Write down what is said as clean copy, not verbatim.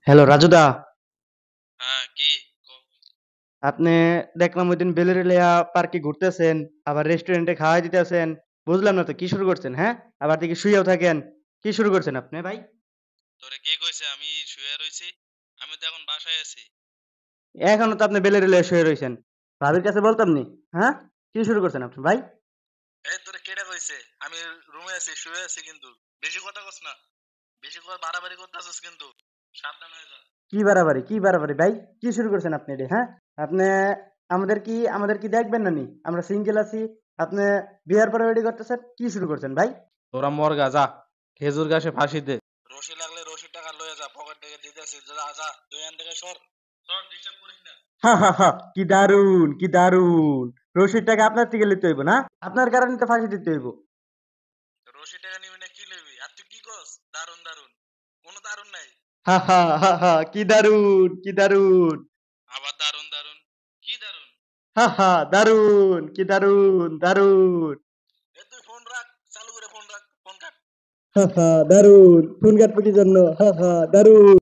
Hello রাজুদা। হ্যাঁ, কি? আপনি দেখলাম ওই দিন বেলেরিয়া পার্কে ঘুরতেছেন, আবার রেস্টুরেন্টে খাওয়াই দিতেছেন। বুঝলাম না তো কি শুরু করছেন, হ্যাঁ? আবার দেখি শুয়েও থাকেন। কি শুরু করছেন আপনি ভাই? তোরে কে কইছে আমি শুয়ে রইছি? আমি তো এখন বাসায় আছি। এখনো তো আপনি বেলেরিয়া শুয়ে রয়েছেন। ভাবির কাছে বলতাম নি। হ্যাঁ, কি শুরু করছেন আপনি ভাই? এই তোরে কেডা কইছে? আমি রুমে আছি, শুয়ে আছি কিন্তু। বেশি কথা কস না। বেশি কথা বাড়াবাড়ি করতেছিস কিন্তু। সাবধান হয়ে যা। কি বাড়াবাড়ি ভাই? কি শুরু করছেন আপনি এটা, হ্যাঁ? আপনি আমাদের কি দেখবেন না নি? আমরা সিঙ্গেল আছি। আপনি বিয়ার পরে রেডি করতেছেন, কি শুরু করছেন ভাই? তোরা মরগা যা, খেজুর গাছে ফাঁসি দে। রশি লাগলে রশির টাকা লয়ে যা, পকেট থেকে দিতেছি। যা যা, তুই এখান থেকে সর। সর, ডিস্টার্ব করিস না। হা হা হা, কি দারুন কি দারুন। রশিদ টাকা আপনার থেকে নিতে হইব না, আপনার কারণে তো ফাঁসি দিতে হইব। রশি টাকা নিবি না কি লইবি? আর তুই কি কস? দারুন দারুন। কোনো দারুন নাই। হা হা হা হা, কি দারুন কি দারুন। আবার দারুন দারুন। কি দারুন? হা হা, দারুন কি দারুন দারুন। এ তুই ফোন রাখ, চালু করে ফোন রাখ, ফোন কাট। হা হা, দারুন। ফোন কাটবো কি জন্য? হা হা, দারুন।